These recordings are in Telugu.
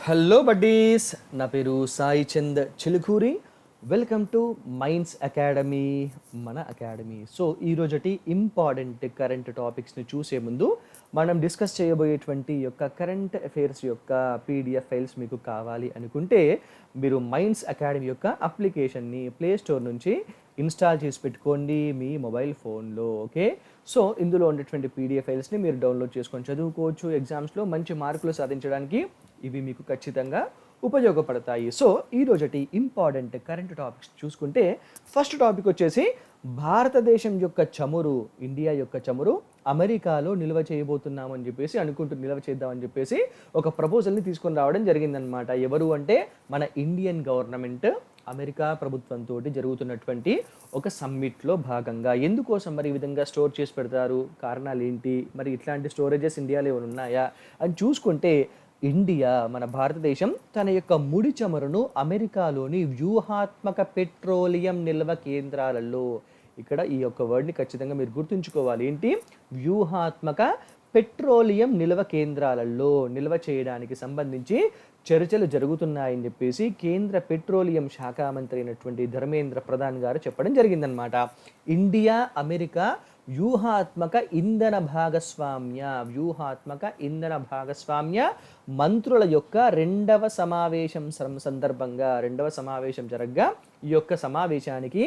హలో బడ్డీస్, నా పేరు Sai Chand Chilukuri. Welcome to minds academy, మన అకాడమీ. సో ఈరోజటి ఇంపార్టెంట్ కరెంట్ టాపిక్స్ని చూసే ముందు మనం డిస్కస్ చేయబోయేటువంటి యొక్క కరెంట్ అఫైర్స్ యొక్క పీడిఎఫ్ ఫైల్స్ మీకు కావాలి అనుకుంటే మీరు మైండ్స్ అకాడమీ యొక్క అప్లికేషన్ని ప్లే స్టోర్ నుంచి ఇన్స్టాల్ చేసి పెట్టుకోండి మీ మొబైల్ ఫోన్లో. ఓకే, సో ఇందులో ఉన్నటువంటి పీడిఎఫ్ ఫైల్స్ని మీరు డౌన్లోడ్ చేసుకొని చదువుకోవచ్చు. ఎగ్జామ్స్లో మంచి మార్కులు సాధించడానికి ఇవి మీకు ఖచ్చితంగా ఉపయోగపడతాయి. సో ఈరోజటి ఇంపార్టెంట్ కరెంట్ టాపిక్స్ చూసుకుంటే ఫస్ట్ టాపిక్ వచ్చేసి భారతదేశం యొక్క చమురు, ఇండియా యొక్క చమురు అమెరికాలో నిల్వ చేయబోతున్నామని చెప్పేసి నిల్వ చేద్దామని చెప్పేసి ఒక ప్రపోజల్ని తీసుకొని రావడం జరిగిందనమాట. ఎవరు అంటే మన ఇండియన్ గవర్నమెంట్ అమెరికా ప్రభుత్వంతో జరుగుతున్నటువంటి ఒక సమ్మిట్లో భాగంగా. ఎందుకోసం మరి ఈ విధంగా స్టోర్ చేసి పెడతారు, కారణాలు ఏంటి, మరి ఇట్లాంటి స్టోరేజెస్ ఇండియాలో ఏమైనా ఉన్నాయా అని చూసుకుంటే ఇండియా, మన భారతదేశం తన యొక్క ముడి చమురును అమెరికాలోని వ్యూహాత్మక పెట్రోలియం నిల్వ కేంద్రాలలో, ఇక్కడ ఈ యొక్క వర్డ్ని ఖచ్చితంగా మీరు గుర్తుంచుకోవాలి. ఏంటి? వ్యూహాత్మక పెట్రోలియం నిల్వ కేంద్రాలలో నిల్వ చేయడానికి సంబంధించి చర్చలు జరుగుతున్నాయని చెప్పేసి కేంద్ర పెట్రోలియం శాఖ మంత్రి అయినటువంటి ధర్మేంద్ర ప్రధాన్ గారు చెప్పడం జరిగిందనమాట. ఇండియా అమెరికా వ్యూహాత్మక ఇంధన భాగస్వామ్య మంత్రుల యొక్క రెండవ సమావేశం జరగగా ఈ యొక్క సమావేశానికి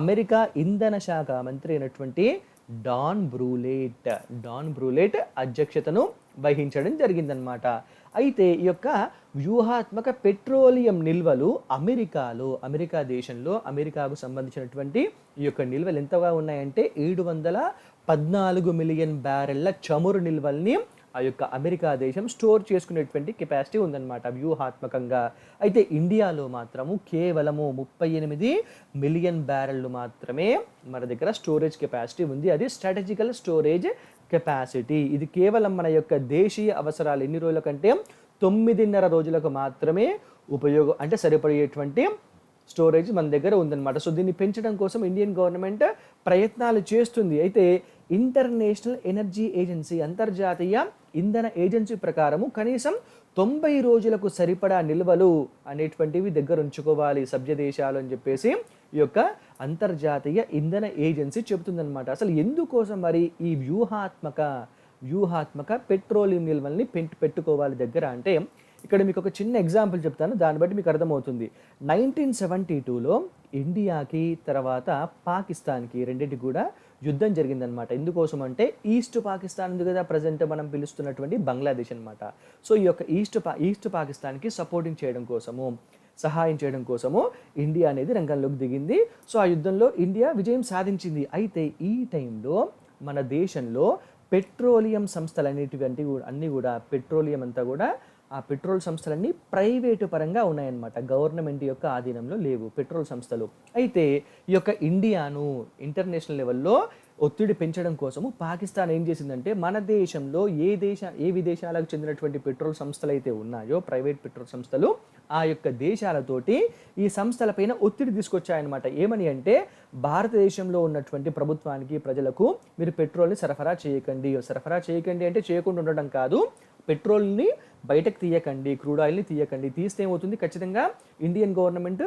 అమెరికా ఇంధన శాఖ మంత్రి అయినటువంటి డాన్ బ్రూలెట్ అధ్యక్షతను వహించడం జరిగిందనమాట. అయితే ఈ యొక్క వ్యూహాత్మక పెట్రోలియం నిల్వలు అమెరికా దేశంలో అమెరికాకు సంబంధించినటువంటి ఈ యొక్క నిల్వలు ఎంతగా ఉన్నాయంటే 714 మిలియన్ బ్యారెళ్ల చమురు నిల్వల్ని ఆ యొక్క అమెరికా దేశం స్టోర్ చేసుకునేటువంటి కెపాసిటీ ఉందన్నమాట వ్యూహాత్మకంగా. అయితే ఇండియాలో మాత్రము కేవలము 38 మిలియన్ బ్యారెళ్ళు మాత్రమే మన దగ్గర స్టోరేజ్ కెపాసిటీ ఉంది. అది స్ట్రాటజికల్ స్టోరేజ్ కెపాసిటీ. ఇది కేవలం మన యొక్క దేశీయ అవసరాలు ఎన్ని రోజుల కంటే 9.5 రోజులకు మాత్రమే సరిపడేటువంటి స్టోరేజ్ మన దగ్గర ఉందన్నమాట. సో దీన్ని పెంచడం కోసం ఇండియన్ గవర్నమెంట్ ప్రయత్నాలు చేస్తుంది. అయితే ఇంటర్నేషనల్ ఎనర్జీ ఏజెన్సీ, అంతర్జాతీయ ఇంధన ఏజెన్సీ ప్రకారము కనీసం 90 రోజులకు సరిపడా నిల్వలు అనేటువంటివి దగ్గర ఉంచుకోవాలి సభ్య దేశాలు అని చెప్పేసి ఈ యొక్క అంతర్జాతీయ ఇంధన ఏజెన్సీ చెబుతుందన్నమాట. అసలు ఎందుకోసం మరి ఈ వ్యూహాత్మక పెట్రోలియం నిల్వల్ని పెట్టుకోవాలి దగ్గర అంటే, ఇక్కడ మీకు ఒక చిన్న ఎగ్జాంపుల్ చెప్తాను, దాన్ని బట్టి మీకు అర్థమవుతుంది. 1972లో ఇండియాకి తర్వాత పాకిస్తాన్కి రెండింటికి కూడా యుద్ధం జరిగిందనమాట. ఎందుకోసం అంటే ఈస్ట్ పాకిస్తాన్ ఉంది కదా, ప్రజెంట్ మనం పిలుస్తున్నటువంటి బంగ్లాదేశ్ అనమాట. సో ఈ యొక్క ఈస్ట్ పాకిస్తాన్కి సహాయం చేయడం కోసము ఇండియా అనేది రంగంలోకి దిగింది. సో ఆ యుద్ధంలో ఇండియా విజయం సాధించింది. అయితే ఈ టైంలో మన దేశంలో పెట్రోలియం సంస్థలు అన్నీ కూడా పెట్రోలియం అంతా కూడా ఆ పెట్రోల్ సంస్థలన్నీ ప్రైవేటు పరంగా ఉన్నాయన్నమాట. గవర్నమెంట్ యొక్క ఆధీనంలో లేవు పెట్రోల్ సంస్థలు. అయితే ఈ యొక్క ఇండియాను ఇంటర్నేషనల్ లెవెల్లో ఒత్తిడి పెంచడం కోసము పాకిస్తాన్ ఏం చేసిందంటే, మన దేశంలో ఏ విదేశాలకు చెందినటువంటి పెట్రోల్ సంస్థలు అయితే ఉన్నాయో, ప్రైవేట్ పెట్రోల్ సంస్థలు, ఆ యొక్క దేశాలతోటి ఈ సంస్థలపైన ఒత్తిడి తీసుకొచ్చాయన్నమాట. ఏమని అంటే, భారతదేశంలో ఉన్నటువంటి ప్రభుత్వానికి, ప్రజలకు మీరు పెట్రోల్ని సరఫరా చేయకండి అంటే చేయకుండా ఉండడం కాదు, పెట్రోల్ని బయటకు తీయకండి, క్రూడ్ ఆయిల్ని తీయకండి. తీస్తే ఏమవుతుంది, ఖచ్చితంగా ఇండియన్ గవర్నమెంట్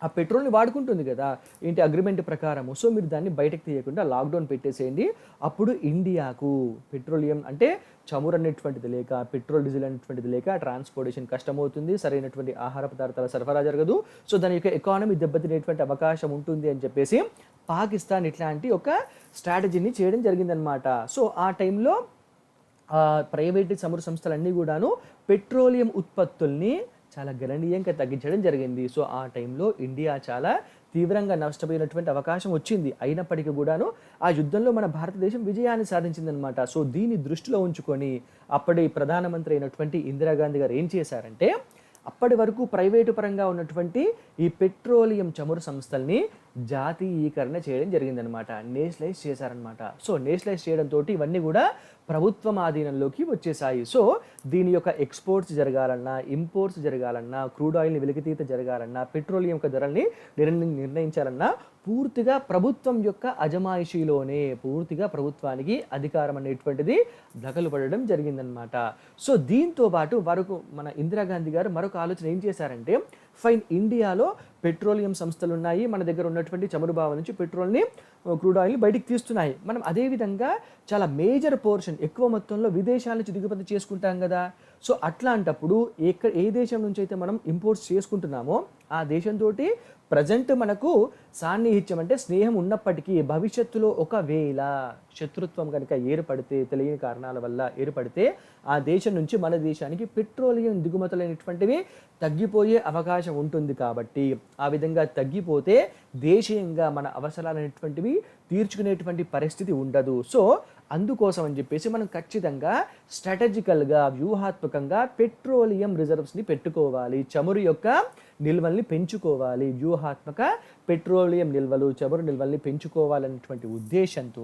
ఆ పెట్రోల్ని వాడుకుంటుంది కదా ఏంటి అగ్రిమెంట్ ప్రకారము. సో మీరు దాన్ని బయటకు తీయకుండా లాక్డౌన్ పెట్టేసేయండి. అప్పుడు ఇండియాకు పెట్రోలియం అంటే చమురు అనేటువంటిది లేక, పెట్రోల్ డీజిల్ అనేటువంటిది లేక ట్రాన్స్పోర్టేషన్ కష్టమవుతుంది, సరైనటువంటి ఆహార పదార్థాల సరఫరా జరగదు. సో దాని యొక్క ఎకానమీ దెబ్బతినేటువంటి అవకాశం ఉంటుంది అని చెప్పేసి పాకిస్తాన్ ఇట్లాంటి ఒక స్ట్రాటజీని చేయడం జరిగిందనమాట. సో ఆ టైంలో ప్రైవేట్ చమురు సంస్థలన్నీ కూడాను పెట్రోలియం ఉత్పత్తుల్ని చాలా గణనీయంగా తగ్గించడం జరిగింది. సో ఆ టైంలో ఇండియా చాలా తీవ్రంగా నష్టపోయినటువంటి అవకాశం వచ్చింది. అయినప్పటికీ కూడాను ఆ యుద్ధంలో మన భారతదేశం విజయాన్ని సాధించిందనమాట. సో దీన్ని దృష్టిలో ఉంచుకొని అప్పటి ప్రధానమంత్రి అయినటువంటి ఇందిరాగాంధీ గారు ఏం చేశారంటే, అప్పటి వరకు ప్రైవేటు పరంగా ఉన్నటువంటి ఈ పెట్రోలియం చమురు సంస్థల్ని జాతీయీకరణ చేయడం జరిగిందనమాట, నేషనలైజ్ చేశారనమాట. సో నేషనలైజ్ చేయడంతో ఇవన్నీ కూడా ప్రభుత్వం ఆధీనంలోకి వచ్చేసాయి. సో దీని యొక్క ఎక్స్పోర్ట్స్ జరగాలన్నా, ఇంపోర్ట్స్ జరగాలన్నా, క్రూడ్ ఆయిల్ని వెలికితీత జరగాలన్నా, పెట్రోలియం యొక్క ధరల్ని నిర్ణయించాలన్నా పూర్తిగా ప్రభుత్వం యొక్క అజమాయిషీలోనే పూర్తిగా ప్రభుత్వానికి అధికారం అనేటువంటిది దఖలుపడడం జరిగిందనమాట. సో దీంతో పాటు మన ఇందిరాగాంధీ గారు మరొక ఆలోచన ఏం చేశారంటే, ఫైన్, ఇండియాలో పెట్రోలియం సంస్థలు ఉన్నాయి, మన దగ్గర ఉన్నటువంటి చమురు బావుల నుంచి పెట్రోల్ని, క్రూడ్ ఆయిల్ని బయటికి తీస్తున్నాయి. మనం అదేవిధంగా చాలా మేజర్ పోర్షన్ ఎక్కువ మొత్తంలో విదేశాల నుంచి దిగుమతి చేసుకుంటాం కదా. సో అట్లాంటప్పుడు ఏ దేశం నుంచి అయితే మనం ఇంపోర్ట్స్ చేసుకుంటున్నామో ఆ దేశంతో ప్రజెంట్ మనకు సాన్నిహిత్యం అంటే స్నేహం ఉన్నప్పటికీ భవిష్యత్తులో ఒకవేళ శత్రుత్వం కనుక ఏర్పడితే, తెలియని కారణాల వల్ల ఏర్పడితే, ఆ దేశం నుంచి మన దేశానికి పెట్రోలియం దిగుమతులైనటువంటివి తగ్గిపోయే అవకాశం ఉంటుంది. కాబట్టి ఆ విధంగా తగ్గిపోతే దేశీయంగా మన అవసరాలైనటువంటివి తీర్చుకునేటువంటి పరిస్థితి ఉండదు. సో అందుకోసం అని చెప్పేసి మనం ఖచ్చితంగా స్ట్రాటజికల్గా, వ్యూహాత్మకంగా పెట్రోలియం రిజర్వ్స్ని పెట్టుకోవాలి, చమురు యొక్క నిల్వల్ని పెంచుకోవాలి, వ్యూహాత్మక పెట్రోలియం నిల్వలు, చమురు నిల్వల్ని పెంచుకోవాలనేటువంటి ఉద్దేశంతో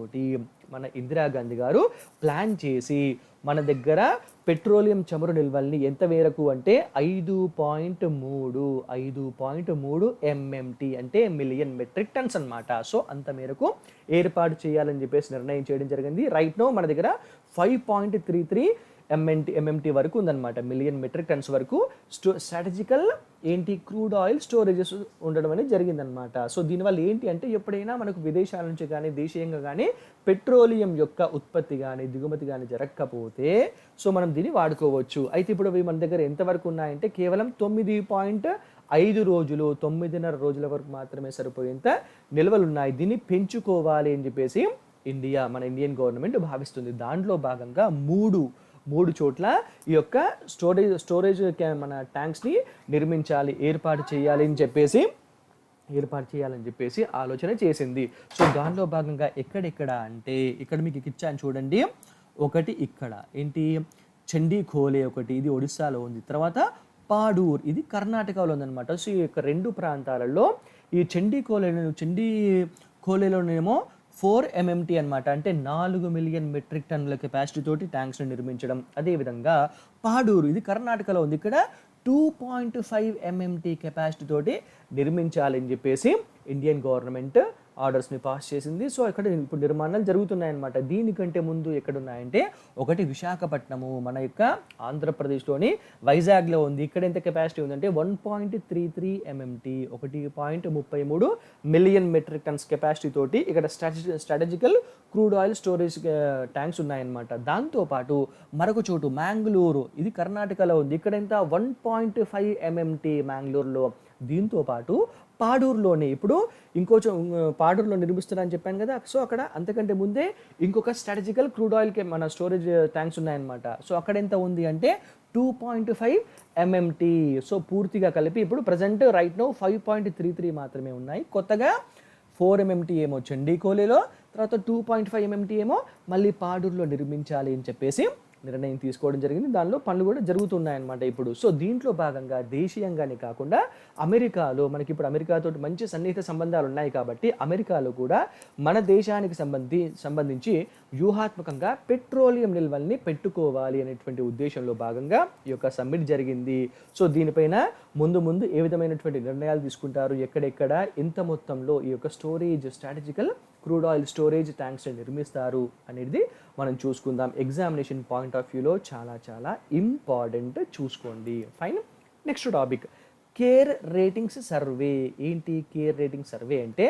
మన ఇందిరాగాంధీ గారు ప్లాన్ చేసి మన దగ్గర పెట్రోలియం చమురు నిల్వల్ని ఎంత మేరకు అంటే 5.3 MMT అంటే మిలియన్ మెట్రిక్ టన్స్ అనమాట. సో అంత మేరకు ఏర్పాటు చేయాలని చెప్పేసి నిర్ణయం చేయడం జరిగింది. రైట్ నో మన దగ్గర 5.33 MMT వరకు ఉందన్నమాట, మిలియన్ మెట్రిక్ టన్స్ వరకు స్ట్రాటజికల్ క్రూడ్ ఆయిల్ స్టోరేజెస్ ఉండడం అనేది జరిగిందనమాట. సో దీనివల్ల ఏంటి అంటే, ఎప్పుడైనా మనకు విదేశాల నుంచి కానీ దేశీయంగా కానీ పెట్రోలియం యొక్క ఉత్పత్తి కానీ దిగుమతి కానీ జరగకపోతే సో మనం దీన్ని వాడుకోవచ్చు. అయితే ఇప్పుడు అవి మన దగ్గర ఎంతవరకు ఉన్నాయంటే కేవలం 9.5 రోజులు, 9.5 రోజుల వరకు మాత్రమే సరిపోయేంత నిల్వలు ఉన్నాయి. దీన్ని పెంచుకోవాలి అని చెప్పేసి మన ఇండియన్ గవర్నమెంట్ భావిస్తుంది. దాంట్లో భాగంగా మూడు చోట్ల ఈ యొక్క స్టోరేజ్ మన ట్యాంక్స్ని నిర్మించాలి, ఏర్పాటు చేయాలని చెప్పేసి ఆలోచన చేసింది. సో దానిలో భాగంగా ఎక్కడెక్కడ అంటే, ఇక్కడ మీకు ఇచ్చాను చూడండి. ఒకటి ఇక్కడ చండీఖోలే ఒకటి, ఇది ఒడిస్సాలో ఉంది. తర్వాత పాడూర్, ఇది కర్ణాటకలో ఉందన్నమాట. సో ఈ యొక్క రెండు ప్రాంతాలలో ఈ చండీఖోలేలోనేమో 4 MMT అనమాట, అంటే 4 మిలియన్ మెట్రిక్ టన్నుల కెపాసిటీ తోటి ట్యాంక్స్ని నిర్మించడం. అదేవిధంగా పాడూరు, ఇది కర్ణాటకలో ఉంది, ఇక్కడ 2.5 MMT కెపాసిటీ తోటి నిర్మించాలని చెప్పేసి ఇండియన్ గవర్నమెంట్ ఆర్డర్స్ని పాస్ చేసింది. సో ఇక్కడ ఇప్పుడు నిర్మాణాలు జరుగుతున్నాయన్నమాట. దీనికంటే ముందు ఎక్కడున్నాయంటే, ఒకటి విశాఖపట్నము, మన యొక్క ఆంధ్రప్రదేశ్లోని వైజాగ్లో ఉంది. ఇక్కడ ఎంత కెపాసిటీ ఉందంటే 1.33 MMT, 1.33 million metric tons capacity తోటి ఇక్కడ strategical crude oil storage tanks ఉన్నాయన్నమాట. దాంతోపాటు మరొక చోటు మ్యాంగ్లూరు, ఇది కర్ణాటకలో ఉంది, ఇక్కడ ఎంత 1.5 MMT మ్యాంగ్లూరులో. దీంతో పాటు పాడూరులోనే ఇప్పుడు పాడూరులో నిర్మిస్తున్నారని చెప్పాను కదా. సో అక్కడ అంతకంటే ముందే ఇంకొక స్ట్రాటజికల్ క్రూడ్ ఆయిల్కి మన స్టోరేజ్ ట్యాంక్స్ ఉన్నాయన్నమాట. సో అక్కడ ఎంత ఉంది అంటే 2.5 MMT. సో పూర్తిగా కలిపి ఇప్పుడు ప్రజెంట్ రైట్ నో 5.33 మాత్రమే ఉన్నాయి. కొత్తగా 4 MMT ఏమో చండీఖోలేలో, తర్వాత 2.5 MMT ఏమో మళ్ళీ పాడూరులో నిర్మించాలి అని చెప్పేసి నిర్ణయం తీసుకోవడం జరిగింది. దానిలో పనులు కూడా జరుగుతున్నాయన్నమాట ఇప్పుడు. సో దీంట్లో భాగంగా దేశీయంగానే కాకుండా అమెరికాలో, మనకి ఇప్పుడు అమెరికాతో మంచి సన్నిహిత సంబంధాలు ఉన్నాయి కాబట్టి అమెరికాలో కూడా మన దేశానికి సంబంధించి వ్యూహాత్మకంగా పెట్రోలియం నిల్వల్ని పెట్టుకోవాలి అనేటువంటి ఉద్దేశంలో భాగంగా ఈ యొక్క సమ్మిట్ జరిగింది. సో దీనిపైన ముందు ఏ విధమైనటువంటి నిర్ణయాలు తీసుకుంటారు, ఎక్కడెక్కడ ఎంత మొత్తంలో ఈ యొక్క strategical crude oil storage tanks నిర్మిస్తారు అనేది మనం చూసుకుందాం. ఎగ్జామినేషన్ పాయింట్ ఆఫ్ వ్యూలో చాలా ఇంపార్టెంట్, చూసుకోండి. Fine. Next topic, care ratings survey. Care rating survey అంటే,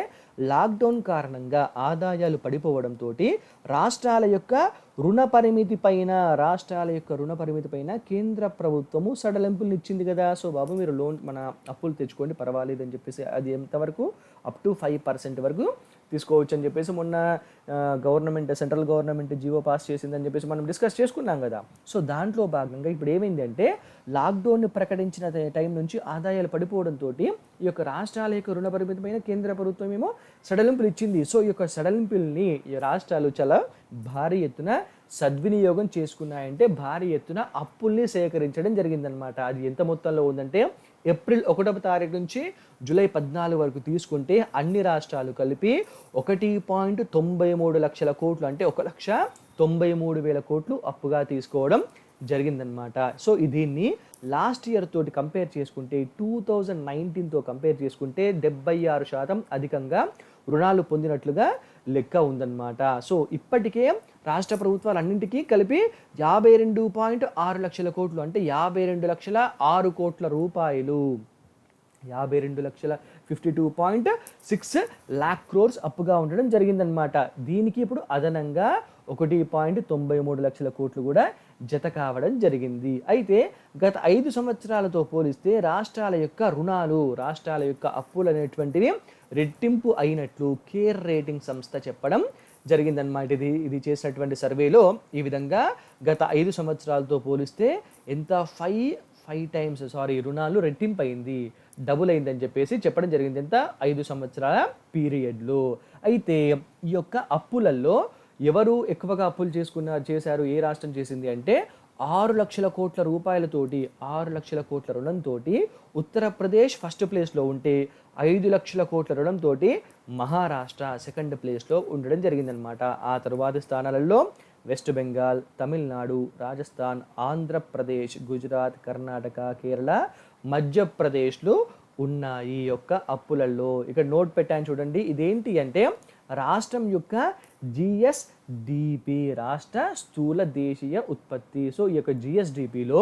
లాక్డౌన్ కారణంగా ఆదాయాలు పడిపోవడంతో రాష్ట్రాల యొక్క రుణ పరిమితి పైన కేంద్ర ప్రభుత్వము సడలింపులు ఇచ్చింది కదా. సో బాబు మీరు మన అప్పులు తెచ్చుకోండి పర్వాలేదు అని చెప్పేసి, అది ఎంతవరకు అప్ టు 5% వరకు తీసుకోవచ్చు అని చెప్పేసి మొన్న సెంట్రల్ గవర్నమెంట్ జీవో పాస్ చేసిందని చెప్పేసి మనం డిస్కస్ చేసుకున్నాం కదా. సో దాంట్లో భాగంగా ఇప్పుడు ఏమైంది అంటే, లాక్డౌన్ ప్రకటించిన టైం నుంచి ఆదాయాలు పడిపోవడంతో ఈ యొక్క రాష్ట్రాల యొక్క రుణ పరిమితి పైన కేంద్ర ప్రభుత్వం ఏమో సడలింపులు ఇచ్చింది. సో ఈ యొక్క సడలింపుల్ని ఈ రాష్ట్రాలు చాలా భారీ ఎత్తున సద్వినియోగం చేసుకున్నాయంటే, భారీ ఎత్తున అప్పుల్ని సేకరించడం జరిగిందనమాట. అది ఎంత మొత్తంలో ఉందంటే ఏప్రిల్ 1వ తారీఖు నుంచి జూలై 14 వరకు తీసుకుంటే అన్ని రాష్ట్రాలు కలిపి 1.93 లక్షల కోట్లు, అంటే 1,93,000 కోట్లు అప్పుగా తీసుకోవడం జరిగిందనమాట. సో దీన్ని లాస్ట్ ఇయర్ తోటి కంపేర్ చేసుకుంటే 2019తో కంపేర్ చేసుకుంటే 76% అధికంగా రుణాలు పొందినట్లుగా లెక్క ఉందన్నమాట. సో ఇప్పటికే రాష్ట్ర ప్రభుత్వాలు అన్నింటికీ కలిపి 52.6 లక్షల కోట్లు, అంటే 52,06 కోట్ల రూపాయలు, 52,52.6 lakh crores అప్పుగా ఉండడం జరిగిందనమాట. దీనికి ఇప్పుడు అదనంగా 1.93 లక్షల కోట్లు కూడా జత కావడం జరిగింది. అయితే గత 5 సంవత్సరాలతో పోలిస్తే రాష్ట్రాల యొక్క రుణాలు, రాష్ట్రాల యొక్క అప్పులు అనేటువంటివి రెట్టింపు అయినట్లు కేర్ రేటింగ్ సంస్థ చెప్పడం జరిగిందన్నమాట. ఇది చేసినటువంటి సర్వేలో ఈ విధంగా గత 5 సంవత్సరాలతో పోలిస్తే ఎంత 5 టైమ్స్ రుణాలు రెట్టింపు అయింది, డబుల్ అయిందని చెప్పేసి చెప్పడం జరిగింది. ఎంత 5 సంవత్సరాల పీరియడ్లో. అయితే ఈ యొక్క అప్పులలో ఎవరు ఎక్కువగా అప్పులు చేశారు, ఏ రాష్ట్రం చేసింది అంటే 6 లక్షల కోట్ల రూపాయలతోటి, 6 లక్షల కోట్ల రుణంతో ఉత్తరప్రదేశ్ ఫస్ట్ ప్లేస్లో ఉంటే 5 లక్షల కోట్ల రుణంతో మహారాష్ట్ర సెకండ్ ప్లేస్లో ఉండడం జరిగిందనమాట. ఆ తరువాతి స్థానాలలో వెస్ట్ బెంగాల్, తమిళనాడు, రాజస్థాన్, ఆంధ్రప్రదేశ్, గుజరాత్, కర్ణాటక, కేరళ, మధ్యప్రదేశ్లు ఉన్నాయి ఈ యొక్క అప్పులలో. ఇక్కడ నోట్ పెట్టాను చూడండి. ఇదేంటి అంటే రాష్ట్రం యొక్క జిఎస్డిపి, రాష్ట్ర స్థూల దేశీయ ఉత్పత్తి. సో ఈ యొక్క జిఎస్డిపిలో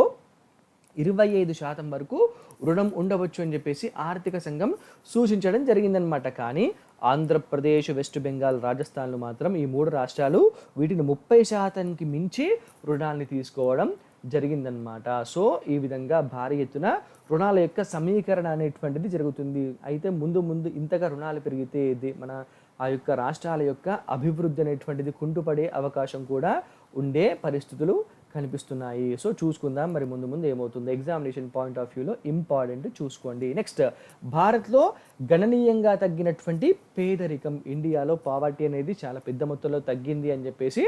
25% వరకు రుణం ఉండవచ్చు అని చెప్పేసి ఆర్థిక సంఘం సూచించడం జరిగిందనమాట. కానీ ఆంధ్రప్రదేశ్, వెస్ట్ బెంగాల్, రాజస్థాన్లు మాత్రం, ఈ 3 రాష్ట్రాలు వీటిని 30%కి మించి రుణాన్ని తీసుకోవడం జరిగిందనమాట. సో ఈ విధంగా భారీ ఎత్తున రుణాల యొక్క సమీకరణ అనేటువంటిది జరుగుతుంది. అయితే ముందు ఇంతగా రుణాలు పెరిగితే మన ఆ యొక్క రాష్ట్రాల యొక్క అభివృద్ధి అనేటువంటిది కుంటుపడే అవకాశం కూడా ఉండే పరిస్థితులు కనిపిస్తున్నాయి. సో చూసుకుందాం మరి ముందు ఏమవుతుంది. ఎగ్జామినేషన్ పాయింట్ ఆఫ్ వ్యూలో ఇంపార్టెంట్ చూసుకోండి. నెక్స్ట్, భారత్లో గణనీయంగా తగ్గినటువంటి పేదరికం. ఇండియాలో పావర్టీ అనేది చాలా పెద్ద మొత్తంలో తగ్గింది అని చెప్పేసి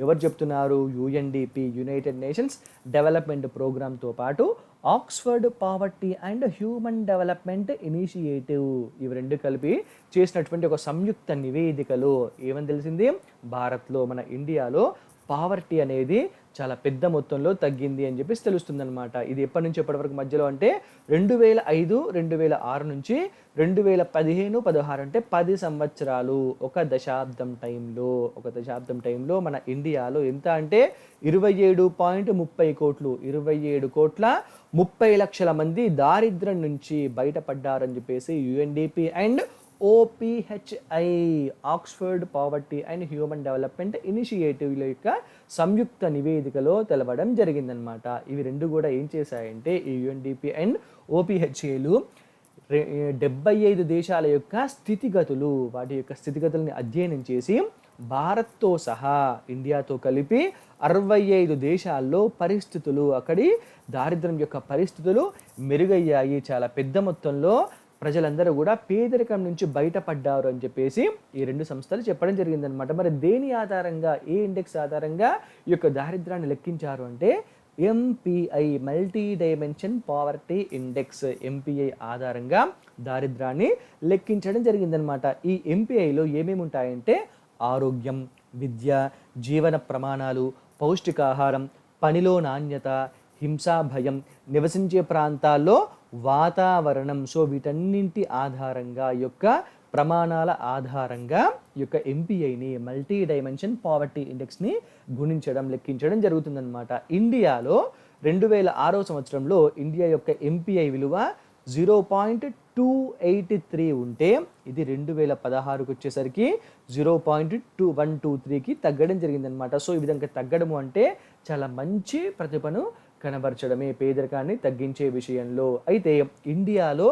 ఎవరు చెప్తున్నారు? యుఎన్డిపి, యునైటెడ్ నేషన్స్ డెవలప్మెంట్ ప్రోగ్రామ్తో పాటు Oxford poverty and human development initiative, ఇవి రెండు కలిపి చేసినటువంటి ఒక సంయుక్త నివేదికలో ఏమని తెలిసింది? భారత్లో, మన ఇండియాలో పావర్టీ అనేది చాలా పెద్ద మొత్తంలో తగ్గింది అని చెప్పేసి తెలుస్తుందన్నమాట. ఇది ఎప్పటి నుంచి ఎప్పటి వరకు మధ్యలో అంటే 2005, 2006 నుంచి 2015-16 అంటే 10 సంవత్సరాలు, ఒక దశాబ్దం టైంలో మన ఇండియాలో ఎంత అంటే 27.30 కోట్లు, 27 కోట్ల 30 లక్షల మంది దారిద్ర్యం నుంచి బయటపడ్డారని చెప్పేసి UNDP and OPHI, Oxford poverty and human development ఇనిషియేటివ్ల యొక్క సంయుక్త నివేదికలో తెలవడం జరిగిందనమాట. ఇవి రెండు కూడా ఏం చేశాయంటే ఈ యుఎన్డిపి అండ్ ఓపిహెచ్ఏలు 75 దేశాల యొక్క స్థితిగతులు, వాటి యొక్క స్థితిగతుల్ని అధ్యయనం చేసి భారత్తో సహా ఇండియాతో కలిపి 65 దేశాల్లో పరిస్థితులు, అక్కడి దారిద్ర్యం యొక్క పరిస్థితులు మెరుగయ్యాయి. చాలా పెద్ద మొత్తంలో ప్రజలందరూ కూడా పేదరికం నుంచి బయటపడ్డారు అని చెప్పేసి ఈ రెండు సంస్థలు చెప్పడం జరిగిందనమాట. మరి దేని ఆధారంగా, ఏ ఇండెక్స్ ఆధారంగా ఈ యొక్క దారిద్ర్యాన్ని లెక్కించారు అంటే MPI, multi dimension poverty index, MPI ఆధారంగా దారిద్ర్యాన్ని లెక్కించడం జరిగిందనమాట. ఈ ఎంపీఐలో ఏమేమి ఉంటాయంటే ఆరోగ్యం, విద్య, జీవన ప్రమాణాలు, పౌష్టికాహారం, పనిలో నాణ్యత, హింసా భయం, నివసించే ప్రాంతాల్లో వాతావరణం. సో వీటన్నింటి ఆధారంగా, ఈ యొక్క ప్రమాణాల ఆధారంగా ఈ యొక్క ఎంపీఐని, మల్టీ డైమెన్షన్ పావర్టీ ఇండెక్స్ని లెక్కించడం జరుగుతుందన్నమాట. ఇండియాలో 2006 సంవత్సరంలో ఇండియా యొక్క ఎంపీఐ విలువ 0.283 ఉంటే ఇది 2016కి వచ్చేసరికి 0.2123కి తగ్గడం జరిగిందనమాట. సో ఈ విధంగా తగ్గడము అంటే చాలా మంచి ప్రతిభను కనబరచడమే పేదరికాన్ని తగ్గించే విషయంలో. అయితే ఇండియాలో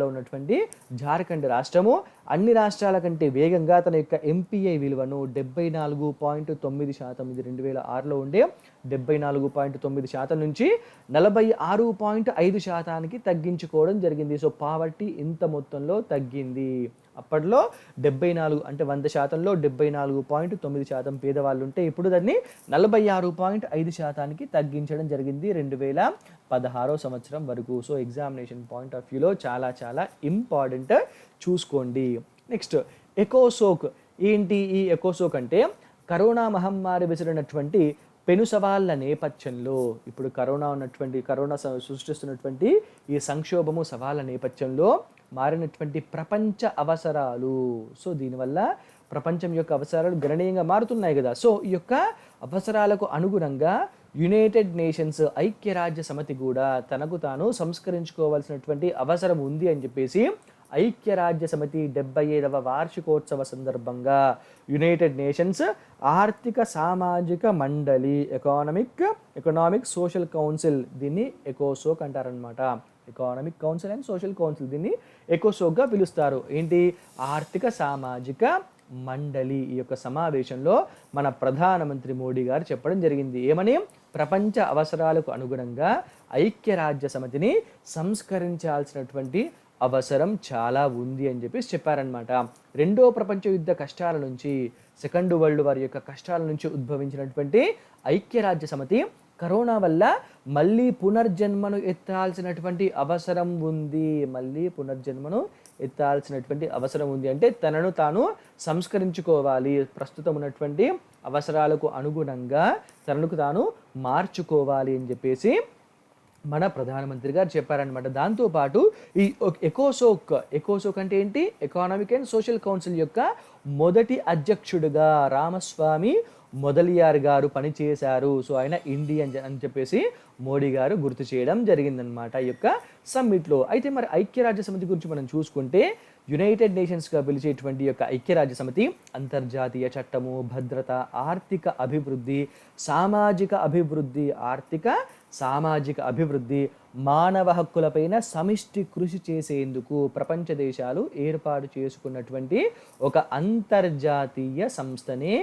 ఉన్నటువంటి జార్ఖండ్ రాష్ట్రము అన్ని రాష్ట్రాల కంటే వేగంగా తన యొక్క ఎంపీఐ విలువను 74.9%, ఇది 2006లో ఉండే 74.9% నుంచి 46.5%కి తగ్గించుకోవడం జరిగింది. సో పావర్టీ ఇంత మొత్తంలో తగ్గింది. అప్పట్లో 74 అంటే 100%లో 74.9% పేదవాళ్ళు ఉంటే ఇప్పుడు దాన్ని 46.5%కి తగ్గించడం జరిగింది 2016 సంవత్సరం వరకు. సో ఎగ్జామినేషన్ పాయింట్ ఆఫ్ వ్యూలో చాలా చాలా ఇంపార్టెంట్, చూసుకోండి. నెక్స్ట్ ఎకోసోక్. ఏంటి ఈ ఎకోసోక్ అంటే కరోనా మహమ్మారి విసిరినటువంటి పెను సవాళ్ళ నేపథ్యంలో, ఇప్పుడు కరోనా సృష్టిస్తున్నటువంటి ఈ సంక్షోభము సవాళ్ళ నేపథ్యంలో మారినటువంటి ప్రపంచ అవసరాలు. సో దీనివల్ల ప్రపంచం యొక్క అవసరాలు గణనీయంగా మారుతున్నాయి కదా. సో ఈ యొక్క అవసరాలకు అనుగుణంగా యునైటెడ్ నేషన్స్ ఐక్యరాజ్య సమితి కూడా తనకు తాను సంస్కరించుకోవాల్సినటువంటి అవసరం ఉంది అని చెప్పేసి ఐక్యరాజ్య సమితి 75వ వార్షికోత్సవ సందర్భంగా యునైటెడ్ నేషన్స్ ఆర్థిక సామాజిక మండలి ఎకనామిక్ సోషల్ కౌన్సిల్, దీన్ని ఎకోసోక్ అంటారనమాట. Economic council and social council, దీన్ని ఎకోసోక్గా పిలుస్తారు. ఏంటి? ఆర్థిక సామాజిక మండలి. ఈ యొక్క సమావేశంలో మన ప్రధానమంత్రి మోడీ గారు చెప్పడం జరిగింది. ఏమని? ప్రపంచ అవసరాలకు అనుగుణంగా ఐక్యరాజ్య సమితిని సంస్కరించాల్సినటువంటి అవసరం చాలా ఉంది అని చెప్పేసి చెప్పారనమాట. రెండో ప్రపంచ యుద్ధ కష్టాల నుంచి, సెకండ్ వరల్డ్ వార్ యొక్క కష్టాల నుంచి ఉద్భవించినటువంటి ఐక్యరాజ్య సమితి కరోనా వల్ల మళ్ళీ పునర్జన్మను ఎత్తాల్సినటువంటి అవసరం ఉంది. అంటే తనను తాను సంస్కరించుకోవాలి, ప్రస్తుతం ఉన్నటువంటి అవసరాలకు అనుగుణంగా తనకు తాను మార్చుకోవాలి అని చెప్పేసి మన ప్రధానమంత్రి గారు చెప్పారనమాట. దాంతోపాటు ఈ ఎకోసోక్ అంటే ఏంటి? ఎకనామిక్ అండ్ సోషల్ కౌన్సిల్ యొక్క మొదటి అధ్యక్షుడిగా రామస్వామి మొదలియార్ గారు పనిచేశారు. సో ఆయన ఇండియన్ అని చెప్పేసి మోడీ గారు గుర్తు చేయడం జరిగిందనమాట ఈ యొక్క సమ్మిట్లో. అయితే మరి ఐక్యరాజ్య సమితి గురించి మనం చూసుకుంటే, యునైటెడ్ నేషన్స్గా పిలిచేటువంటి యొక్క ఐక్యరాజ్య సమితి అంతర్జాతీయ చట్టము, భద్రత, ఆర్థిక అభివృద్ధి, సామాజిక అభివృద్ధి, మానవ హక్కులపైన సమిష్టి కృషి చేసేందుకు ప్రపంచ దేశాలు ఏర్పాటు చేసుకున్నటువంటి ఒక అంతర్జాతీయ సంస్థనే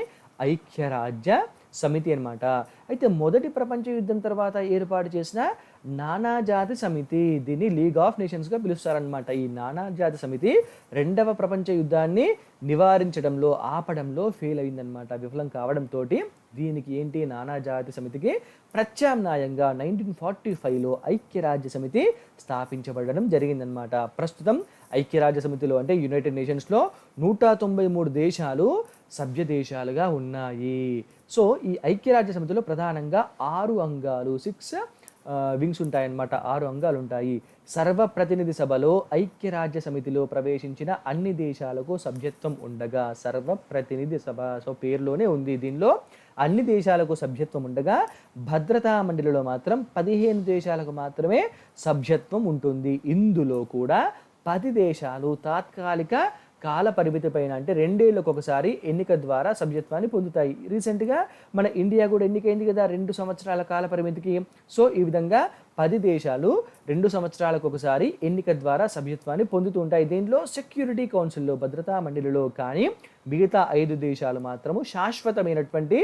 ఐక్యరాజ్య సమితి అన్నమాట. అయితే మొదటి ప్రపంచ యుద్ధం తర్వాత ఏర్పాటు చేసిన నానాజాతి సమితి, దీన్ని లీగ్ ఆఫ్ నేషన్స్గా పిలుస్తారనమాట. ఈ నానాజాతి సమితి రెండవ ప్రపంచ యుద్ధాన్ని నివారించడంలో, ఆపడంలో ఫెయిల్ అయిందనమాట. విఫలం కావడంతో దీనికి ఏంటి? నానాజాతి సమితికి ప్రత్యామ్నాయంగా 1945లో ఐక్యరాజ్య సమితి స్థాపించబడడం జరిగిందనమాట. ప్రస్తుతం ఐక్యరాజ్య సమితిలో అంటే యునైటెడ్ నేషన్స్లో 193 దేశాలు సభ్య దేశాలుగా ఉన్నాయి. సో ఈ ఐక్యరాజ్య సమితిలో ప్రధానంగా 6 అంగాలు, 6 వింగ్స్ ఉంటాయన్నమాట. 6 అంగాలు ఉంటాయి. సర్వప్రతినిధి సభలో ఐక్యరాజ్య సమితిలో ప్రవేశించిన అన్ని దేశాలకు సభ్యత్వం ఉండగా, సర్వప్రతినిధి సభ, సో పేరులోనే ఉంది, దీనిలో అన్ని దేశాలకు సభ్యత్వం ఉండగా భద్రతా మండలిలో మాత్రం 15 దేశాలకు మాత్రమే సభ్యత్వం ఉంటుంది. ఇందులో కూడా 10 దేశాలు తాత్కాలిక కాల పరిమితి పైన, అంటే 2 ఏళ్లకు ఒకసారి ఎన్నిక ద్వారా సభ్యత్వాన్ని పొందుతాయి. రీసెంట్గా మన ఇండియా కూడా ఎన్నికైంది కదా 2 సంవత్సరాల కాల పరిమితికి. సో ఈ విధంగా 10 దేశాలు 2 సంవత్సరాలకు ఒకసారి ఎన్నిక ద్వారా సభ్యత్వాన్ని పొందుతూ ఉంటాయి. దీనిలో సెక్యూరిటీ కౌన్సిల్లో, భద్రతా మండలిలో. కానీ మిగతా 5 దేశాలు మాత్రము శాశ్వతమైనటువంటి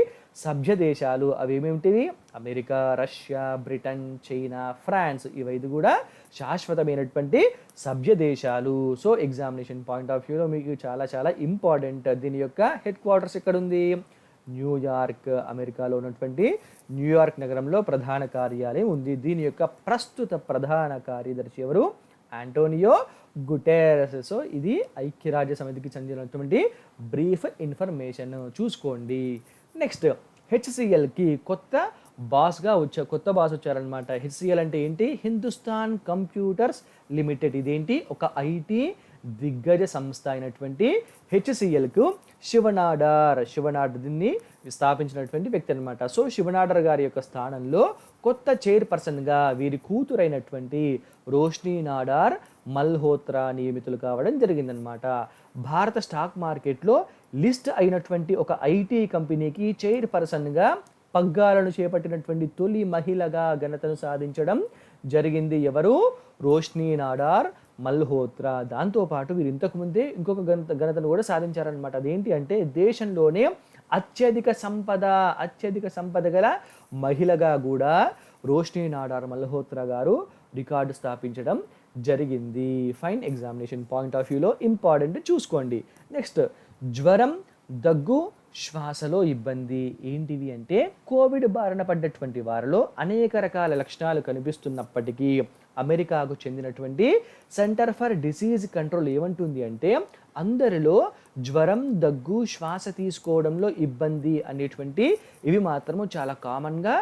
సభ్య దేశాలు. అవి ఏమేమిటివి? America, Russia, Britain, China, France. ఈ 5 కూడా శాశ్వతమైనటువంటి సభ్య దేశాలు. సో ఎగ్జామినేషన్ పాయింట్ ఆఫ్ వ్యూలో మీకు చాలా చాలా ఇంపార్టెంట్. దీని యొక్క హెడ్ క్వార్టర్స్ ఎక్కడుంది? న్యూయార్క్, అమెరికాలో ఉన్నటువంటి న్యూయార్క్ నగరంలో ప్రధాన కార్యాలయం ఉంది. దీని యొక్క ప్రస్తుత ప్రధాన కార్యదర్శి ఎవరు? Antonio Guterres. సో ఇది ఐక్యరాజ్య సమితికి చెందినటువంటి బ్రీఫ్ ఇన్ఫర్మేషన్, చూసుకోండి. నెక్స్ట్ హెచ్సిఎల్కి కొత్త బాస్ వచ్చారనమాట. హెచ్సిఎల్ అంటే ఏంటి? Hindustan computers limited. ఇదేంటి? ఒక ఐటీ దిగ్గజ సంస్థ అయినటువంటి హెచ్సిఎల్కు శివనాడార్ దీన్ని స్థాపించినటువంటి వ్యక్తి అనమాట. సో శివనాడార్ గారి యొక్క స్థానంలో కొత్త చైర్పర్సన్గా వీరి కూతురైనటువంటి రోష్ని నాడార్ మల్హోత్రా నియమితులు కావడం జరిగిందనమాట. భారత స్టాక్ మార్కెట్లో లిస్ట్ అయినటువంటి ఒక ఐటీ కంపెనీకి చైర్పర్సన్గా పగ్గాలను చేపట్టినటువంటి తొలి మహిళగా ఘనతను సాధించడం జరిగింది. ఎవరు? రోష్ని నాడార్ మల్హోత్రా. దాంతోపాటు వీరు ఇంతకుముందే ఇంకొక ఘనతను కూడా సాధించారనమాట. అదేంటి అంటే దేశంలోనే అత్యధిక సంపద గల మహిళగా కూడా రోష్ని నాడార్ మల్హోత్రా గారు రికార్డు స్థాపించడం జరిగింది. ఫైన్, ఎగ్జామినేషన్ పాయింట్ ఆఫ్ వ్యూలో ఇంపార్టెంట్ చూసుకోండి. నెక్స్ట్, జ్వరం, దగ్గు, శ్వాసలో ఇబ్బంది ఏంటివి అంటే కోవిడ్ బారిన పడ్డటువంటి వారిలో అనేక రకాల లక్షణాలు కనిపిస్తున్నప్పటికీ అమెరికాకు చెందినటువంటి సెంటర్ ఫర్ డిసీజ్ కంట్రోల్ ఏమంటుంది అంటే అందరిలో జ్వరం, దగ్గు, శ్వాస తీసుకోవడంలో ఇబ్బంది అనేటువంటి ఇవి మాత్రము చాలా కామన్గా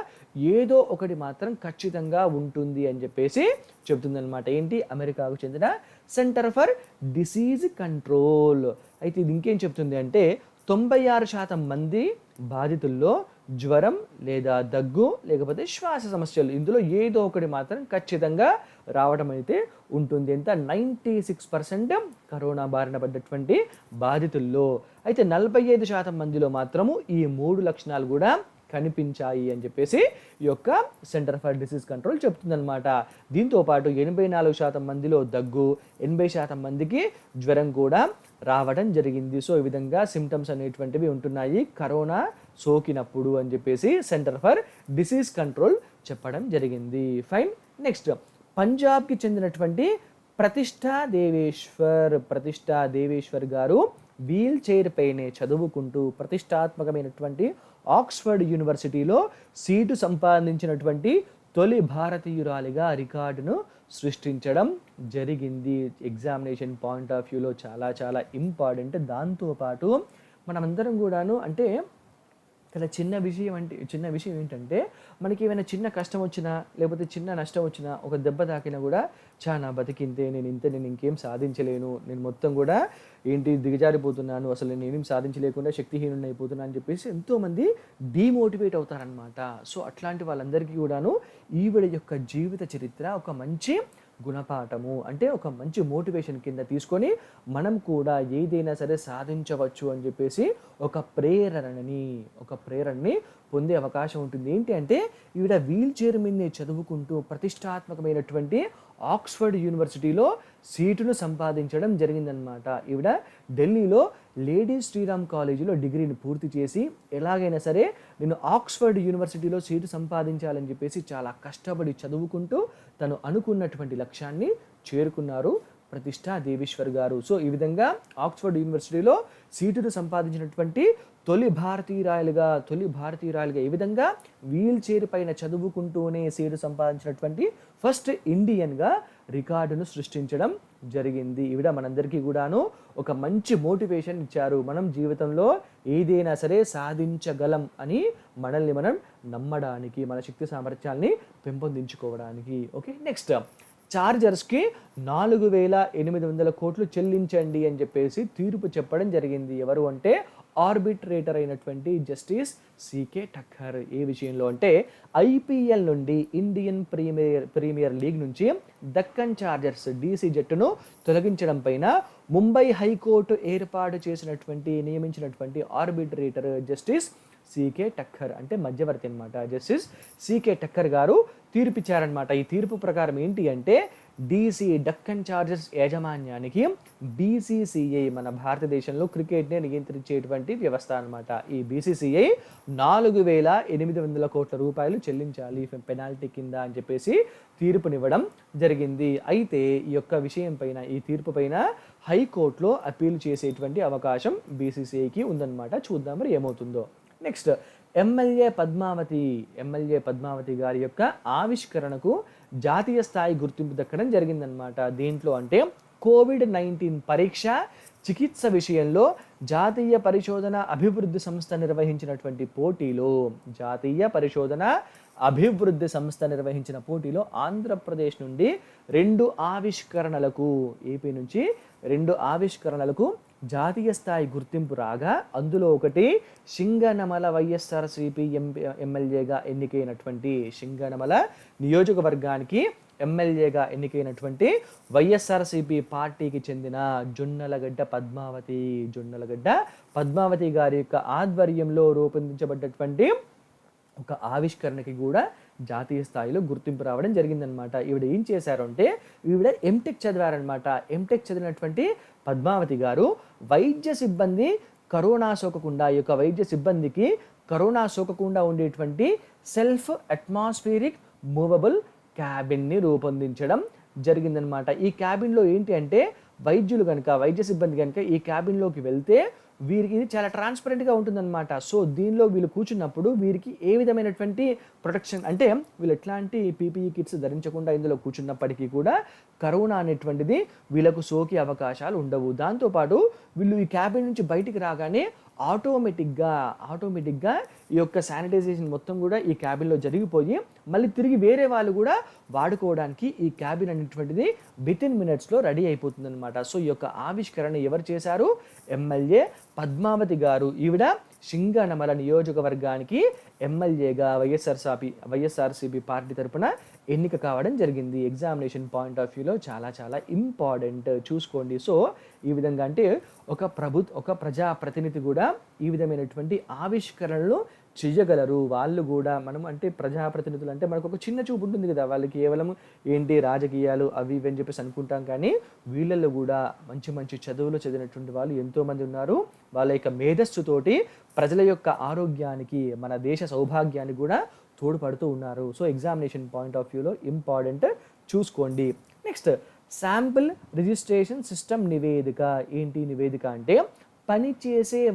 ఏదో ఒకటి మాత్రం ఖచ్చితంగా ఉంటుంది అని చెప్పేసి చెబుతుందన్నమాట. ఏంటి? అమెరికాకు చెందిన సెంటర్ ఫర్ డిసీజ్ కంట్రోల్. అయితే ఇది ఇంకేం చెప్తుంది అంటే 96% మంది బాధితుల్లో జ్వరం లేదా దగ్గు లేకపోతే శ్వాస సమస్యలు ఇందులో ఏదో ఒకటి మాత్రం ఖచ్చితంగా రావడం అయితే ఉంటుంది. ఎంత? 96% కరోనా బారిన పడ్డటువంటి బాధితుల్లో. అయితే 45% మందిలో మాత్రము ఈ 3 లక్షణాలు కూడా కనిపించాయి అని చెప్పేసి ఈ యొక్క సెంటర్ ఫర్ డిసీజ్ కంట్రోల్ చెప్తుందన్నమాట. దీంతో పాటు 84% మందిలో దగ్గు, 80% మందికి జ్వరం కూడా రావడం జరిగింది. సో ఈ విధంగా సిమ్టమ్స్ అనేటువంటివి ఉంటున్నాయి కరోనా సోకినప్పుడు అని చెప్పేసి సెంటర్ ఫర్ డిసీజ్ కంట్రోల్ చెప్పడం జరిగింది. ఫైన్. నెక్స్ట్, పంజాబ్కి చెందినటువంటి ప్రతిష్ఠా దేవేశ్వర్ గారు వీల్ చైర్ పైనే చదువుకుంటూ ప్రతిష్టాత్మకమైనటువంటి ఆక్స్ఫర్డ్ యూనివర్సిటీలో సీటు సంపాదించినటువంటి తొలి భారతీయురాలిగా రికార్డును సృష్టించడం జరిగింది. ఎగ్జామినేషన్ పాయింట్ ఆఫ్ వ్యూలో చాలా చాలా ఇంపార్టెంట్. దాంతోపాటు మనమందరం కూడాను అంటే ఇక్కడ చిన్న విషయం ఏంటంటే మనకి ఏమైనా చిన్న కష్టం వచ్చినా లేకపోతే చిన్న నష్టం వచ్చినా ఒక దెబ్బ తాకినా కూడా చాలా బతికింతే, నేను ఇంకేం సాధించలేను, నేను మొత్తం కూడా దిగజారిపోతున్నాను, అసలు నేను ఏమేం సాధించలేకుండా శక్తిహీనుని అయిపోతున్నా అని చెప్పేసి ఎంతోమంది డీమోటివేట్ అవుతారనమాట. సో అట్లాంటి వాళ్ళందరికీ కూడాను ఈవిడ యొక్క జీవిత చరిత్ర ఒక మంచి గుణపాఠము, అంటే ఒక మంచి మోటివేషన్ కింద తీసుకొని మనం కూడా ఏదైనా సరే సాధించవచ్చు అని చెప్పేసి ఒక ప్రేరణని పొందే అవకాశం ఉంటుంది. ఏంటి అంటే ఈవిడ వీల్ చైర్ మీదనే చదువుకుంటూ ప్రతిష్టాత్మకమైనటువంటి ఆక్స్ఫర్డ్ యూనివర్సిటీలో సీటును సంపాదించడం జరిగిందనమాట. ఈవిడ ఢిల్లీలో లేడీ శ్రీరామ్ కాలేజీలో డిగ్రీని పూర్తి చేసి ఎలాగైనా సరే నేను ఆక్స్ఫర్డ్ యూనివర్సిటీలో సీటు సంపాదించాలని చెప్పేసి చాలా కష్టపడి చదువుకుంటూ తను అనుకున్నటువంటి లక్ష్యాన్ని చేరుకున్నారు ప్రతిష్ఠా దేవేశ్వర్ గారు. సో ఈ విధంగా ఆక్స్ఫర్డ్ యూనివర్సిటీలో సీటును సంపాదించినటువంటి తొలి భారతీయురాలుగా ఈ విధంగా వీల్ చైర్ పైన చదువుకుంటూనే సీటు సంపాదించినటువంటి ఫస్ట్ ఇండియన్గా రికార్డును సృష్టించడం జరిగింది. ఈవిడ మనందరికీ కూడాను ఒక మంచి మోటివేషన్ ఇచ్చారు. మనం జీవితంలో ఏదైనా సరే సాధించగలం అని మనల్ని మనం నమ్మడానికి, మన శక్తి సామర్థ్యాల్ని పెంపొందించుకోవడానికి. ఓకే, నెక్స్ట్, చార్జర్స్కి 4,800 కోట్లు చెల్లించండి అని చెప్పేసి తీర్పు చెప్పడం జరిగింది. ఎవరు అంటే ఆర్బిట్రేటర్ అయినటువంటి జస్టిస్ సికే ఠక్కర్. ఏ విషయంలో అంటే ఐపీఎల్ నుండి ఇండియన్ ప్రీమియర్ లీగ్ నుంచి దక్కన్ చార్జర్స్ డీసీ జట్టును తొలగించడం పైన ముంబై హైకోర్టు నియమించినటువంటి ఆర్బిట్రేటర్ జస్టిస్ సికే ఠక్కర్, అంటే మధ్యవర్తి అనమాట. జస్టిస్ సికే ఠక్కర్ గారు తీర్పిచ్చారనమాట. ఈ తీర్పు ప్రకారం ఏంటి అంటే డీసీ డక్కన్ చార్జర్స్ యాజమాన్యానికి బీసీసీఐ, మన భారతదేశంలో క్రికెట్ని నియంత్రించేటువంటి వ్యవస్థ అనమాట. ఈ బీసీసీఐ 4,800 కోట్ల రూపాయలు చెల్లించాలి పెనాల్టీ కింద అని చెప్పేసి తీర్పునివ్వడం జరిగింది. అయితే ఈ యొక్క విషయం పైన, ఈ తీర్పు పైన హైకోర్టులో అప్పీల్ చేసేటువంటి అవకాశం బీసీసీఐకి ఉందన్నమాట. చూద్దాం మరి ఏమవుతుందో. నెక్స్ట్, ఎమ్మెల్యే పద్మావతి గారి యొక్క ఆవిష్కరణకు జాతీయ స్థాయి గుర్తింపు దక్కడం జరిగిందనమాట. దేంట్లో అంటే కోవిడ్-19 పరీక్ష చికిత్స విషయంలో జాతీయ పరిశోధన అభివృద్ధి సంస్థ నిర్వహించినటువంటి పోటీలో ఆంధ్రప్రదేశ్ నుండి 2 ఆవిష్కరణలకు, ఏపీ నుంచి 2 ఆవిష్కరణలకు జాతీయ స్థాయి గుర్తింపు రాగా అందులో ఒకటి సింగనమల వైఎస్ఆర్సీపీ ఎమ్మెల్యేగా ఎన్నికైనటువంటి పశ్చిమ నియోజకవర్గానికి ఎమ్మెల్యేగా ఎన్నికైనటువంటి వైఎస్ఆర్సీపీ పార్టీకి చెందిన జొన్నలగడ్డ పద్మావతి గారి యొక్క ఆధ్వర్యంలో రూపొందించబడ్డటువంటి ఒక ఆవిష్కరణకి కూడా జాతీయ స్థాయిలో గుర్తింపు రావడం జరిగిందనమాట. ఈవిడ ఏం చేశారు అంటే ఈవిడ ఎంటెక్ చదివారనమాట. ఎంటెక్ చదివినటువంటి పద్మావతి గారు వైద్య సిబ్బంది కరోనా సోకకుండా, ఈ యొక్క వైద్య సిబ్బందికి కరోనా సోకకుండా ఉండేటువంటి సెల్ఫ్ అట్మాస్ఫియరిక్ మూవబుల్ క్యాబిన్ని రూపొందించడం జరిగిందనమాట. ఈ క్యాబిన్‌లో ఏంటి అంటే వైద్య సిబ్బంది గనుక ఈ క్యాబిన్‌లోకి వెళ్తే వీరికి ఇది చాలా ట్రాన్స్‌పరెంట్‌గా ఉంటుందనమాట. సో, దీనిలో వీళ్ళు కూర్చున్నప్పుడు వీరికి ఏ విధమైనటువంటి ప్రొటెక్షన్ అంటే వీళ్ళు ఎట్లాంటి పీపీఈ కిట్స్ ధరించకుండా ఇందులో కూర్చున్నప్పటికీ కూడా కరోనా అనేటువంటిది వీళ్ళకు సోకే అవకాశాలు ఉండవు. దాంతో పాటు వీళ్ళు ఈ క్యాబిన్ నుంచి బయటికి రాగానే ఆటోమేటిక్‌గా ఈ యొక్క శానిటైజేషన్ మొత్తం కూడా ఈ క్యాబిన్‌లో జరిగిపోయి మళ్ళీ తిరిగి వేరే వాళ్ళు కూడా వాడుకోవడానికి ఈ క్యాబిన్ అనేటువంటిది వితిన్ మినిట్స్‌లో రెడీ అయిపోతుందనమాట. సో, ఈ యొక్క ఆవిష్కరణ ఎవరు చేశారు? ఎమ్మెల్యే పద్మావతి గారు. ఈవిడ సింగనమల నియోజకవర్గానికి ఎమ్మెల్యేగా వైఎస్ఆర్సీపీ పార్టీ తరపున ఎన్నిక కావడం జరిగింది. ఎగ్జామినేషన్ పాయింట్ ఆఫ్ వ్యూలో చాలా చాలా ఇంపార్టెంట్ చూసుకోండి. సో, ఈ విధంగా అంటే ఒక ప్రజాప్రతినిధి కూడా ఈ విధమైనటువంటి ఆవిష్కరణలు చెయ్యగలరు. వాళ్ళు కూడా మనం అంటే ప్రజాప్రతినిధులు అంటే మనకు ఒక చిన్న చూపు ఉంటుంది కదా, వాళ్ళు కేవలం ఏంటి రాజకీయాలు అవి ఇవి అని చెప్పేసి అనుకుంటాం. కానీ వీళ్ళల్లో కూడా మంచి చదువులు చదివినటువంటి వాళ్ళు ఎంతోమంది ఉన్నారు. వాళ్ళ యొక్క మేధస్సుతోటి ప్రజల యొక్క ఆరోగ్యానికి మన దేశ సౌభాగ్యానికి కూడా తోడ్పడుతూ ఉన్నారు. సో, ఎగ్జామినేషన్ పాయింట్ ఆఫ్ వ్యూలో ఇంపార్టెంట్ చూసుకోండి. నెక్స్ట్ శాంపిల్ రిజిస్ట్రేషన్ సిస్టమ్ నివేదిక. ఏంటి నివేదిక అంటే పనిచేసే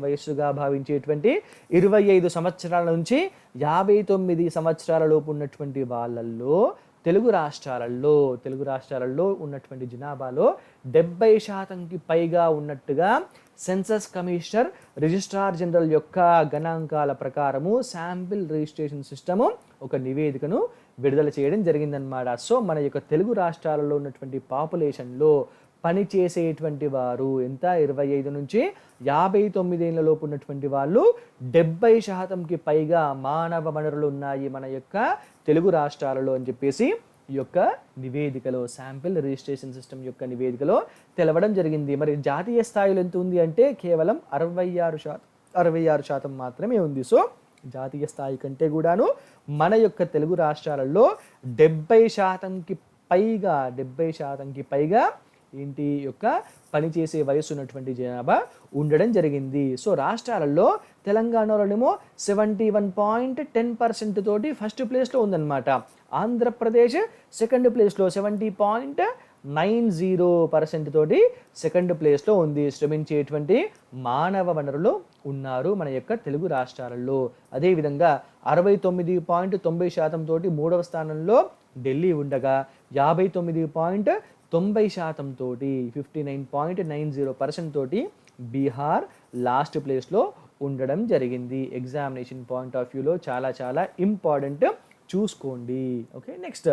వయస్సుగా భావించేటువంటి 25 సంవత్సరాల నుంచి 59 సంవత్సరాల లోపు ఉన్నటువంటి వాళ్ళల్లో తెలుగు రాష్ట్రాలలో ఉన్నటువంటి జనాభాలో 70% పైగా ఉన్నట్టుగా సెన్సస్ కమిషనర్ రిజిస్ట్రార్ జనరల్ యొక్క గణాంకాల ప్రకారము శాంపిల్ రిజిస్ట్రేషన్ సిస్టము ఒక నివేదికను విడుదల చేయడం జరిగిందనమాట. సో, మన యొక్క తెలుగు రాష్ట్రాలలో ఉన్నటువంటి పాపులేషన్లో పనిచేసేటువంటి వారు ఎంత 25 నుంచి 59 ఏళ్ళ లోపు ఉన్నటువంటి వాళ్ళు 70%కి పైగా మానవ వనరులు ఉన్నాయి మన యొక్క తెలుగు రాష్ట్రాలలో అని చెప్పేసి ఈ యొక్క నివేదికలో శాంపిల్ రిజిస్ట్రేషన్ సిస్టమ్ యొక్క నివేదికలో తెలవడం జరిగింది. మరి జాతీయ స్థాయిలో ఎంత ఉంది అంటే కేవలం 66% మాత్రమే ఉంది. సో, జాతీయ స్థాయి కంటే కూడాను మన యొక్క తెలుగు రాష్ట్రాలలో 70%కి పైగా ఏంటి యొక్క పనిచేసే వయసు ఉన్నటువంటి జనాభా ఉండడం జరిగింది. సో, రాష్ట్రాలలో తెలంగాణలోనేమో 71.10% తోటి ఫస్ట్ ప్లేస్లో ఉందన్నమాట. ఆంధ్రప్రదేశ్ సెకండ్ ప్లేస్లో 70.90% తోటి సెకండ్ ప్లేస్లో ఉంది. శ్రమించేటువంటి మానవ వనరులు ఉన్నారు మన యొక్క తెలుగు రాష్ట్రాలలో. అదేవిధంగా 69.90% తోటి మూడవ స్థానంలో ఢిల్లీ ఉండగా 59.90% తోటి 59.90% తోటి బీహార్ లాస్ట్ ప్లేస్లో ఉండడం జరిగింది. ఎగ్జామినేషన్ పాయింట్ ఆఫ్ వ్యూలో చాలా చాలా ఇంపార్టెంట్ చూసుకోండి. Okay, next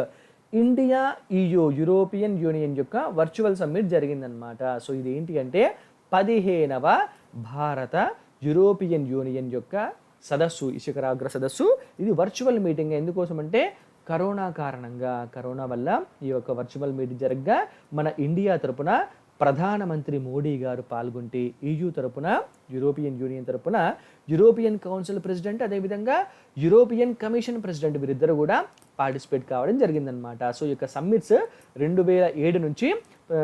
India European union యొక్క వర్చువల్ సమ్మిట్ జరిగిందనమాట. సో, ఇది ఏంటి అంటే 15వ భారత యూరోపియన్ యూనియన్ యొక్క సదస్సు, శిఖరాగ్ర సదస్సు. ఇది వర్చువల్ మీటింగ్. ఎందుకోసం అంటే కరోనా వల్ల ఈ యొక్క వర్చువల్ మీటింగ్ జరగగా మన ఇండియా తరపున ప్రధానమంత్రి మోడీ గారు పాల్గొంటే యూరోపియన్ యూనియన్ తరపున యూరోపియన్ కౌన్సిల్ ప్రెసిడెంట్ అదేవిధంగా యూరోపియన్ కమిషన్ ప్రెసిడెంట్ వీరిద్దరు కూడా పార్టిసిపేట్ కావడం జరిగిందనమాట. సో, ఈ యొక్క సమ్మిట్స్ 2007 నుంచి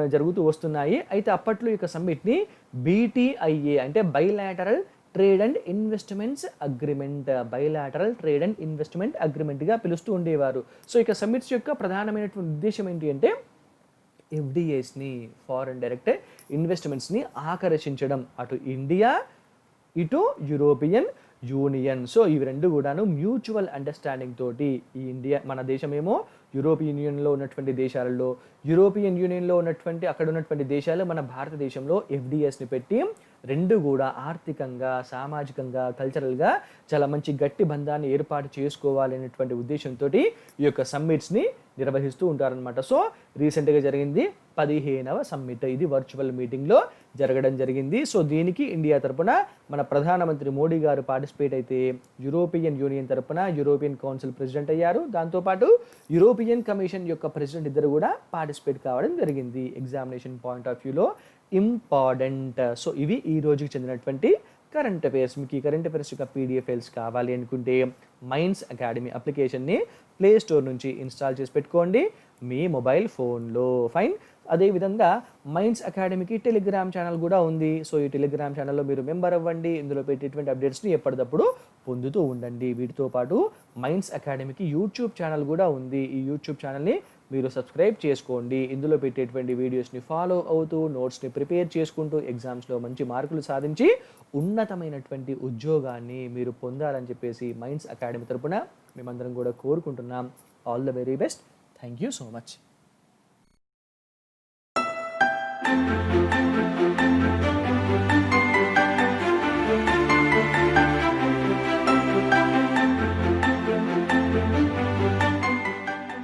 జరుగుతూ వస్తున్నాయి. అయితే అప్పట్లో ఈ యొక్క సమ్మిట్ని BTIA అంటే బైలాటరల్ ట్రేడ్ అండ్ ఇన్వెస్ట్మెంట్స్ అగ్రిమెంట్గా పిలుస్తూ ఉండేవారు. సో, ఇక సమ్మిట్స్ యొక్క ప్రధానమైనటువంటి ఉద్దేశం ఏంటి అంటే FDIsని ఫారెన్ డైరెక్ట్ ఇన్వెస్ట్మెంట్స్ని ఆకర్షించడం, అటు ఇండియా ఇటు యూరోపియన్ యూనియన్. సో, ఇవి రెండు కూడాను మ్యూచువల్ అండర్స్టాండింగ్ తోటి ఈ మన దేశమేమో యూరోపియన్ యూనియన్లో ఉన్నటువంటి దేశాలలో, యూరోపియన్ యూనియన్లో ఉన్నటువంటి అక్కడ ఉన్నటువంటి దేశాలు మన భారతదేశంలో FDIsని పెట్టి రెండు కూడా ఆర్థికంగా, సామాజికంగా, కల్చరల్గా చాలా మంచి గట్టి బంధాన్ని ఏర్పాటు చేసుకోవాలనేటువంటి ఉద్దేశంతో ఈ యొక్క సమ్మిట్స్ని నిర్వహిస్తూ ఉంటారనమాట. సో, రీసెంట్గా జరిగింది 15వ సమ్మిట్. ఇది వర్చువల్ మీటింగ్లో జరగడం జరిగింది. సో, దీనికి ఇండియా తరపున మన ప్రధానమంత్రి మోడీ గారు పార్టిసిపేట్ అయితే యూరోపియన్ యూనియన్ తరపున యూరోపియన్ కౌన్సిల్ ప్రెసిడెంట్ అయ్యారు. దాంతోపాటు యూరోపియన్ కమిషన్ యొక్క ప్రెసిడెంట్ ఇద్దరు కూడా పార్టిసిపేట్ కావడం జరిగింది. ఎగ్జామినేషన్ పాయింట్ ఆఫ్ వ్యూలో ఇంపార్టెంట్. సో, ఇవి ఈ రోజుకి చెందినటువంటి కరెంట్ అఫైర్స్. మీకు ఈ కరెంట్ అఫైర్స్ యొక్క PDF ఫైల్స్ కావాలి అనుకుంటే మైండ్స్ అకాడమీ అప్లికేషన్ని ప్లే స్టోర్ నుంచి ఇన్స్టాల్ చేసి పెట్టుకోండి మీ మొబైల్ ఫోన్లో. ఫైన్. అదేవిధంగా మైండ్స్ అకాడమీకి టెలిగ్రామ్ ఛానల్ కూడా ఉంది. సో, ఈ టెలిగ్రామ్ ఛానల్లో మీరు మెంబర్ అవ్వండి. ఇందులో పెట్టేటువంటి అప్డేట్స్ని ఎప్పటికప్పుడు పొందుతూ ఉండండి. వీటితో పాటు మైండ్స్ అకాడమీకి యూట్యూబ్ ఛానల్ కూడా ఉంది. ఈ యూట్యూబ్ ఛానల్ని మీరు సబ్స్క్రైబ్ చేసుకోండి. ఇందులో పెట్టేటువంటి వీడియోస్ని ఫాలో అవుతూ నోట్స్ని ప్రిపేర్ చేసుకుంటూ ఎగ్జామ్స్లో మంచి మార్కులు సాధించి ఉన్నతమైనటువంటి ఉద్యోగాన్ని మీరు పొందాలని చెప్పేసి మైండ్స్ అకాడమీ తరపున మేమందరం కూడా కోరుకుంటున్నాం. All the very best. Thank you so much.